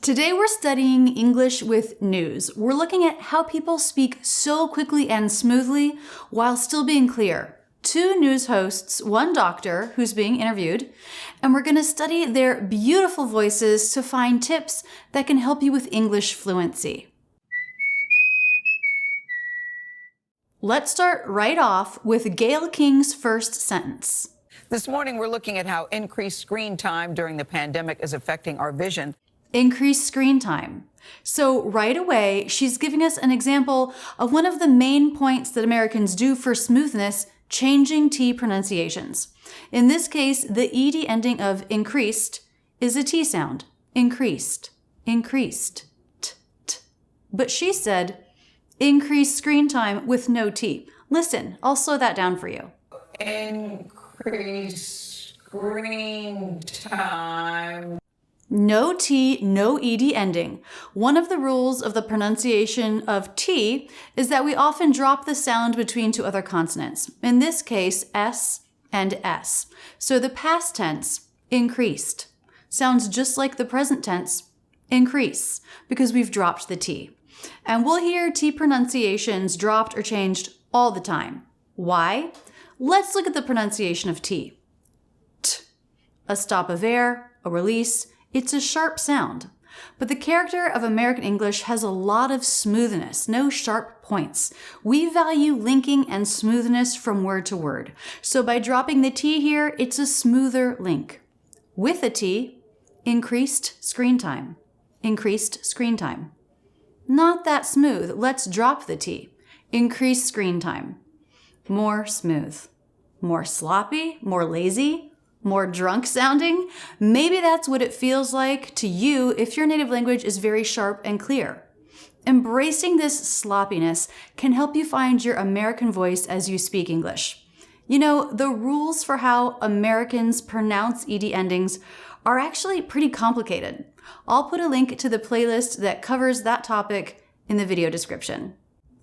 Today we're studying English with news. We're looking at how people speak so quickly and smoothly while still being clear. Two news hosts, one doctor who's being interviewed, and we're going to study their beautiful voices to find tips that can help you with English fluency. Let's start right off with Gayle King's first sentence. This morning, we're looking at how increased screen time during the pandemic is affecting our vision. Increased screen time. So right away, she's giving us an example of one of the main points that Americans do for smoothness, changing T pronunciations. In this case, the ED ending of increased is a T sound. Increased, increased, t. But she said, increased screen time with no T. Listen, I'll slow that down for you. Increased screen time. No T, no ED ending. One of the rules of the pronunciation of T is that we often drop the sound between two other consonants. In this case, S and S. So the past tense, increased, sounds just like the present tense, increase, because we've dropped the T. And we'll hear T pronunciations dropped or changed all the time. Why? Let's look at the pronunciation of T. T. A stop of air, a release. It's a sharp sound. But the character of American English has a lot of smoothness, no sharp points. We value linking and smoothness from word to word. So by dropping the T here, it's a smoother link. With a T, increased screen time. Increased screen time. Not that smooth. Let's drop the T. Increased screen time. More smooth. More sloppy, more lazy, more drunk sounding. Maybe that's what it feels like to you if your native language is very sharp and clear. Embracing this sloppiness can help you find your American voice as you speak English. You know, the rules for how Americans pronounce ED endings are actually pretty complicated. I'll put a link to the playlist that covers that topic in the video description.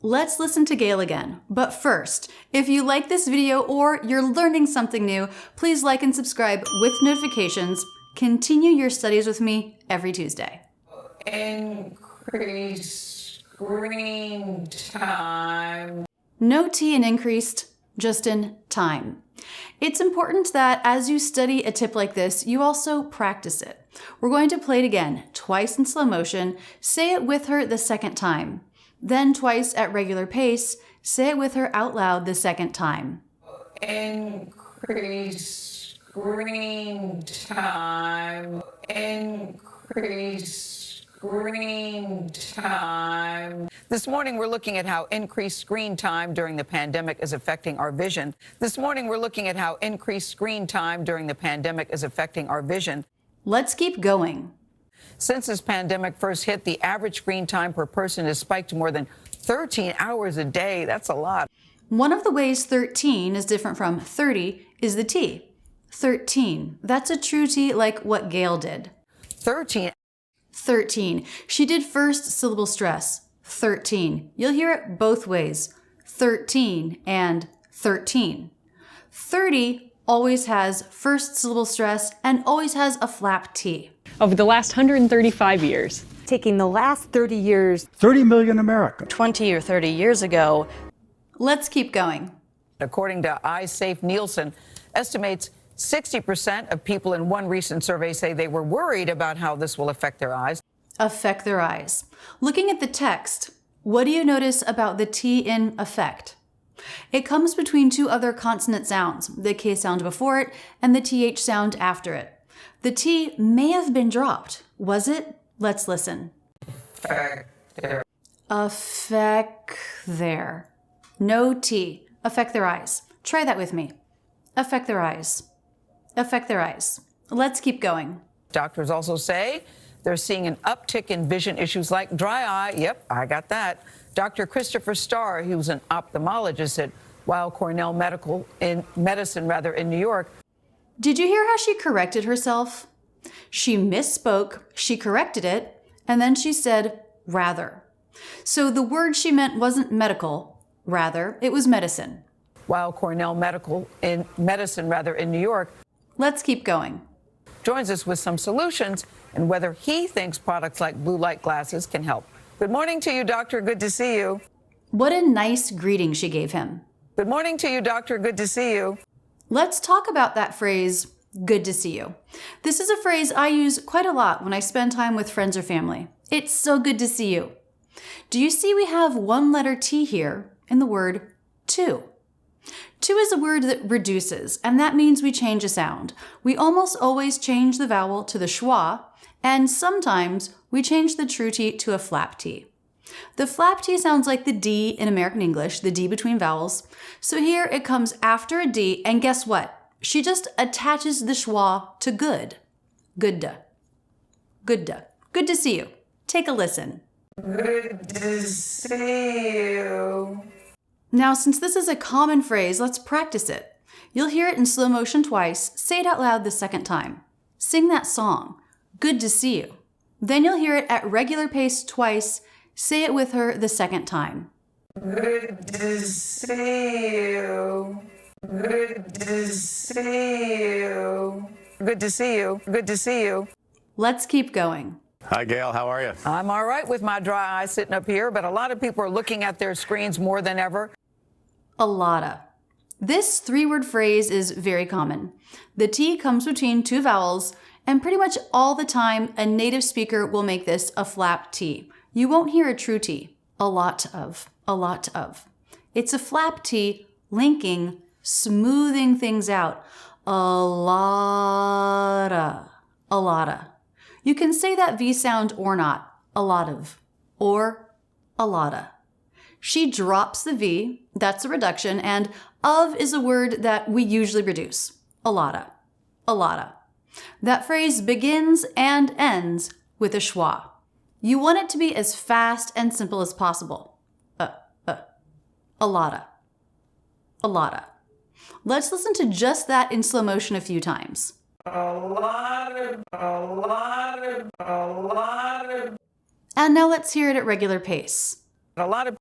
Let's listen to Gayle again. But first, if you like this video or you're learning something new, please like and subscribe with notifications. Continue your studies with me every Tuesday. Increased screen time. No T in increased, just in time. It's important that as you study a tip like this, you also practice it. We're going to play it again, twice in slow motion. Say it with her the second time. Then twice at regular pace, say it with her out loud the second time. Increase screen time. Increase screen time. This morning, we're looking at how increased screen time during the pandemic is affecting our vision. This morning, we're looking at how increased screen time during the pandemic is affecting our vision. Let's keep going. Since this pandemic first hit, the average screen time per person has spiked to more than 13 hours a day. That's a lot. One of the ways 13 is different from 30 is the T. 13. That's a true T like what Gayle did. 13. 13. She did first syllable stress. 13. You'll hear it both ways. 13 and 13. 30 always has first syllable stress and always has a flap T. Over the last 135 years. Taking the last 30 years, 30 million Americans. 20 or 30 years ago. Let's keep going. According to iSafe Nielsen, estimates 60% of people in one recent survey say they were worried about how this will affect their eyes. Affect their eyes. Looking at the text, what do you notice about the T in affect? It comes between two other consonant sounds, the K sound before it and the TH sound after it. The T may have been dropped. Was it? Let's listen. Affect there. No T. Affect their eyes. Try that with me. Affect their eyes. Affect their eyes. Let's keep going. Doctors also say they're seeing an uptick in vision issues like dry eye. Yep, I got that. Dr. Christopher Starr, who's an ophthalmologist at Weill Cornell Medicine in New York. Did you hear how she corrected herself? She misspoke, she corrected it, and then she said rather. So the word she meant wasn't medical, rather, it was medicine. Weill Cornell Medicine in New York. Let's keep going. joins us with some solutions and whether he thinks products like blue light glasses can help. Good morning to you, doctor. Good to see you. What a nice greeting she gave him. Good morning to you, doctor. Good to see you. Let's talk about that phrase, good to see you. This is a phrase I use quite a lot when I spend time with friends or family. It's so good to see you. Do you see we have one letter T here in the word to? To is a word that reduces, and that means we change a sound. We almost always change the vowel to the schwa, and sometimes we change the true T to a flap T. The flap T sounds like the D in American English, the D between vowels. So here it comes after a D, and guess what? She just attaches the schwa to good. Good-da. Good-da. Good to see you. Take a listen. Good to see you. Now, since this is a common phrase, let's practice it. You'll hear it in slow motion twice. Say it out loud the second time. Sing that song, good to see you. Then you'll hear it at regular pace twice. Say it with her the second time. Good to see you. Good to see you. Good to see you. Good to see you. Let's keep going. Hi, Gail. How are you? I'm all right with my dry eye sitting up here, but a lot of people are looking at their screens more than ever. A lotta. This three-word phrase is very common. The T comes between two vowels, and pretty much all the time, a native speaker will make this a flap T. You won't hear a true T. A lot of. It's a flap T linking, smoothing things out. A lotta. You can say that V sound or not. A lot of. Or a lotta. She drops the V, that's a reduction, and of is a word that we usually reduce. A lotta. That phrase begins and ends with a schwa. You want it to be as fast and simple as possible. A lotta. Let's listen to just that in slow motion a few times. A lot of. And now let's hear it at regular pace. A lot of.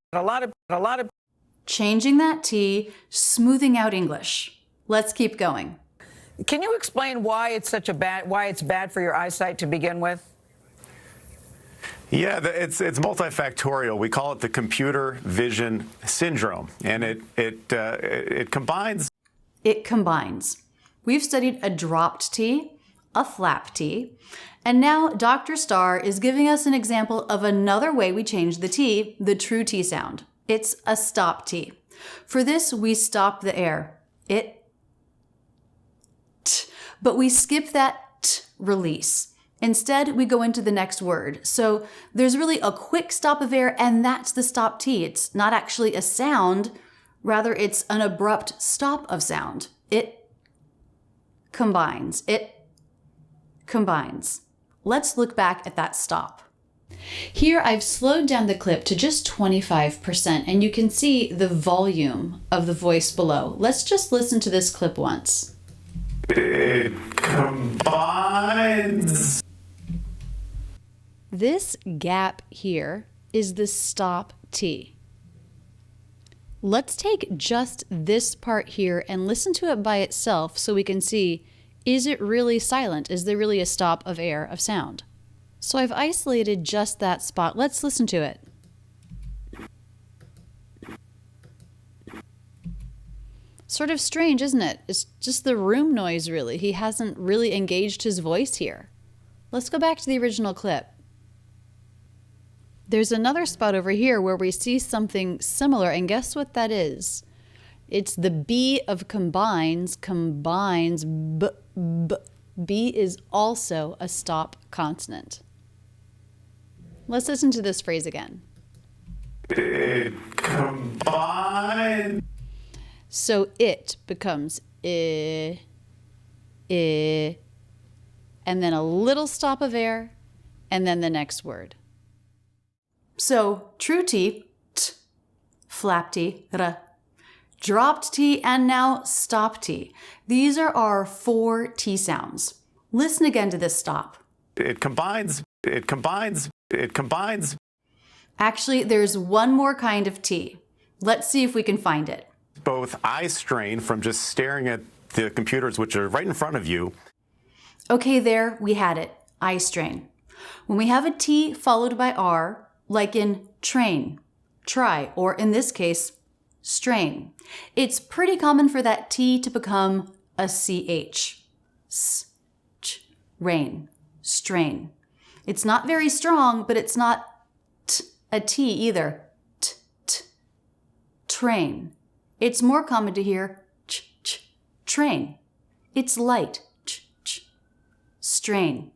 Changing that T, smoothing out English. Let's keep going. Can you explain why it's bad for your eyesight to begin with? Yeah, it's multifactorial. We call it the computer vision syndrome, and it combines. It combines. We've studied a dropped T, a flap T, and now Dr. Starr is giving us an example of another way we change the T, the true T sound. It's a stop T. For this, we stop the air. T, but we skip that T release. Instead, we go into the next word. So there's really a quick stop of air, and that's the stop T. It's not actually a sound. Rather, it's an abrupt stop of sound. It combines. Let's look back at that stop. Here, I've slowed down the clip to just 25%, and you can see the volume of the voice below. Let's just listen to this clip once. It combines. This gap here is the stop T. Let's take just this part here and listen to it by itself so we can see, is it really silent? Is there really a stop of air, of sound? So I've isolated just that spot. Let's listen to it. Sort of strange, isn't it? It's just the room noise, really. He hasn't really engaged his voice here. Let's go back to the original clip. There's another spot over here where we see something similar, and guess what that is? It's the B of combines, B is also a stop consonant. Let's listen to this phrase again. It combines. So it becomes and then a little stop of air, and then the next word. So true T, t, flap T, r, dropped T, and now stop T. These are our 4 T sounds. Listen again to this stop. It combines. Actually, there's one more kind of T. Let's see if we can find it. Both eye strain from just staring at the computers, which are right in front of you. Okay, there, we had it. Eye strain. When we have a T followed by R, like in train, try, or in this case, strain, it's pretty common for that T to become a CH. Rain, strain. It's not very strong, but it's not a T either. Train. It's more common to hear train. It's light. Strain.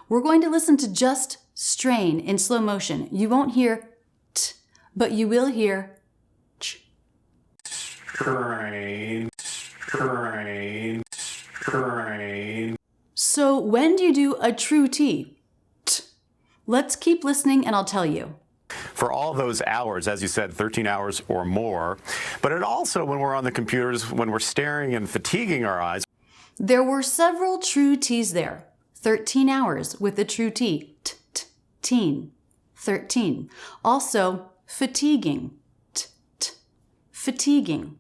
We're going to listen to just strain in slow motion. You won't hear t, but you will hear ch. Strain, strain, strain. So when do you do a true T? T. Let's keep listening and I'll tell you. For all those hours, as you said, 13 hours or more, but it also, when we're on the computers, when we're staring and fatiguing our eyes. There were several true T's there. 13 hours with the true T. Teen. 13. Also, fatiguing. Fatiguing.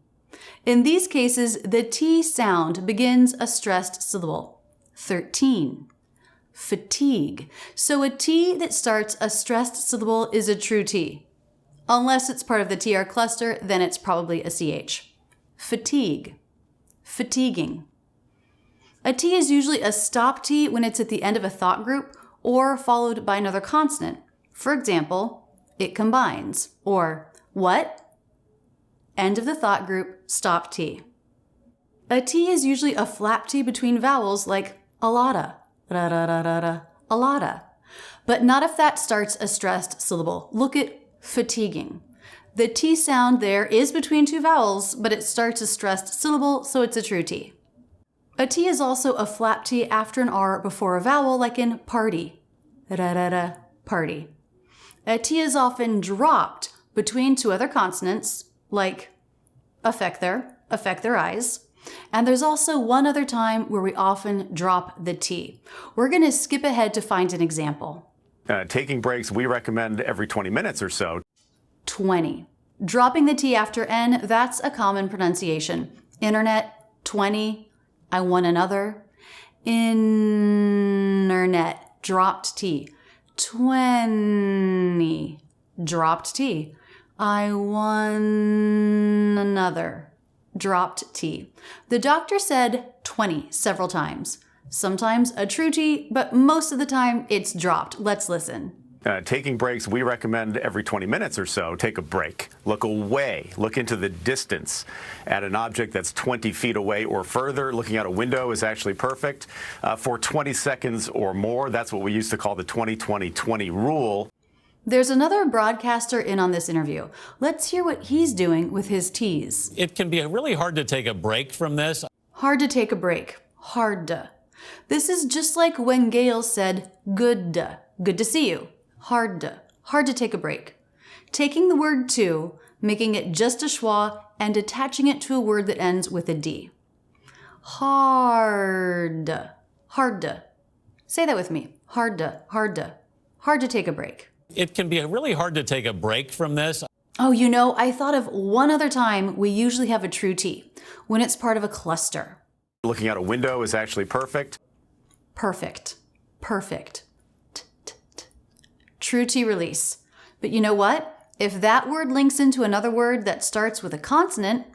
In these cases, the T sound begins a stressed syllable. 13. Fatigue. So a T that starts a stressed syllable is a true T. Unless it's part of the TR cluster, then it's probably a CH. Fatigue. Fatiguing. A T is usually a stop T when it's at the end of a thought group or followed by another consonant. For example, it combines, or what? End of the thought group, stop T. A T is usually a flap T between vowels like a lotta, a lotta. But not if that starts a stressed syllable. Look at fatiguing. The T sound there is between two vowels, but it starts a stressed syllable, so it's a true T. A T is also a flap T after an R before a vowel, like in party, party. A T is often dropped between two other consonants, like affect their eyes. And there's also one other time where we often drop the T. We're going to skip ahead to find an example. Taking breaks, we recommend every 20 minutes or so. 20. Dropping the T after N, that's a common pronunciation. Internet, 20. I want another. Internet, dropped T. 20. Dropped T. I want another. Dropped T. The doctor said 20 several times. Sometimes a true T, but most of the time it's dropped. Let's listen. Taking breaks, we recommend every 20 minutes or so, take a break. Look away. Look into the distance at an object that's 20 feet away or further. Looking out a window is actually perfect. For 20 seconds or more, that's what we used to call the 20-20-20 rule. There's another broadcaster in on this interview. Let's hear what he's doing with his T's. It can be really hard to take a break from this. Hard to take a break. Hard to. This is just like when Gail said good to see you. Hard to take a break. Taking the word to, making it just a schwa, and attaching it to a word that ends with a D. Hard to. Say that with me. Hard to take a break. It can be really hard to take a break from this. Oh, you know, I thought of one other time we usually have a true T, when it's part of a cluster. Looking out a window is actually perfect. Perfect. True T release. But you know what? If that word links into another word that starts with a consonant,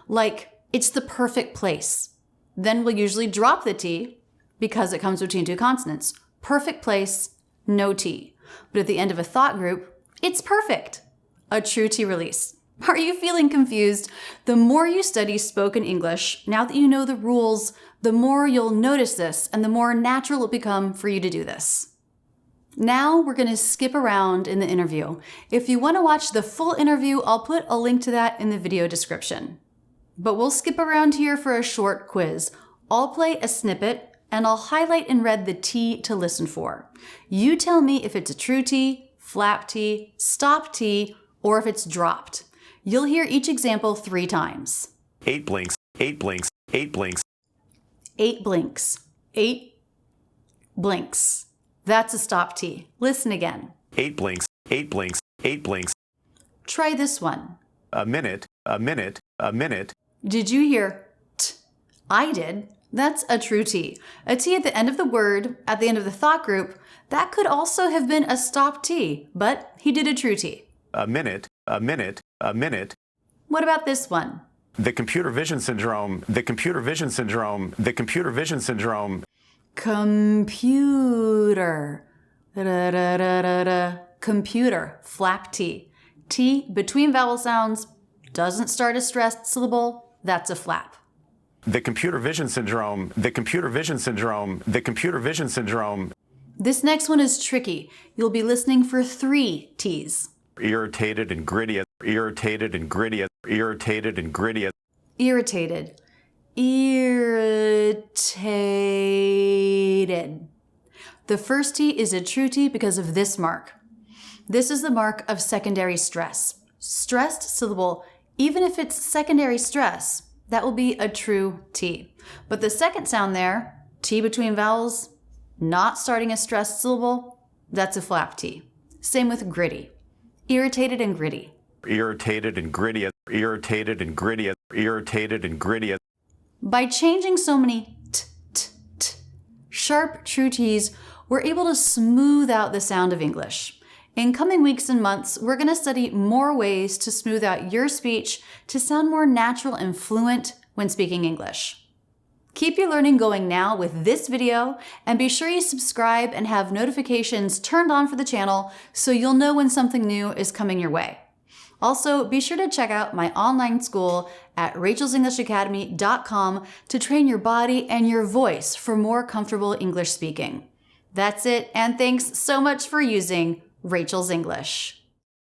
like it's the perfect place, then we'll usually drop the T because it comes between two consonants. Perfect place, no T. But at the end of a thought group, it's perfect. A true T release. Are you feeling confused? The more you study spoken English, now that you know the rules, the more you'll notice this and the more natural it'll become for you to do this. Now we're going to skip around in the interview. If you want to watch the full interview, I'll put a link to that in the video description. But we'll skip around here for a short quiz. I'll play a snippet and I'll highlight in red the T to listen for. You tell me if it's a true T, flap T, stop T, or if it's dropped. You'll hear each example 3 times. 8 blinks, 8 blinks, 8 blinks. 8 blinks, 8 blinks. That's a stop T. Listen again. 8 blinks, 8 blinks, 8 blinks. Try this one. A minute, a minute, a minute. Did you hear T? I did. That's a true T. A T at the end of the word, at the end of the thought group, that could also have been a stop T, but he did a true T. A minute, a minute, a minute. What about this one? The computer vision syndrome, the computer vision syndrome, the computer vision syndrome. Computer. Da-da-da-da-da. Computer, flap T. T between vowel sounds, doesn't start a stressed syllable, that's a flap. The computer vision syndrome, the computer vision syndrome, the computer vision syndrome. This next one is tricky. You'll be listening for 3 T's. Irritated and gritty, irritated and gritty, irritated and gritty. Irritated. Irritated. The first T is a true T because of this mark. This is the mark of secondary stress. Stressed syllable, even if it's secondary stress, that will be a true T. But the second sound there, T between vowels, not starting a stressed syllable, that's a flap T. Same with gritty. Irritated and gritty. Irritated and gritty, irritated and gritty, irritated and gritty. By changing so many sharp true T's, we're able to smooth out the sound of English. In coming weeks and months, we're going to study more ways to smooth out your speech to sound more natural and fluent when speaking English. Keep your learning going now with this video, and be sure you subscribe and have notifications turned on for the channel so you'll know when something new is coming your way. Also, be sure to check out my online school at rachelsenglishacademy.com to train your body and your voice for more comfortable English speaking. That's it, and thanks so much for using Rachel's English.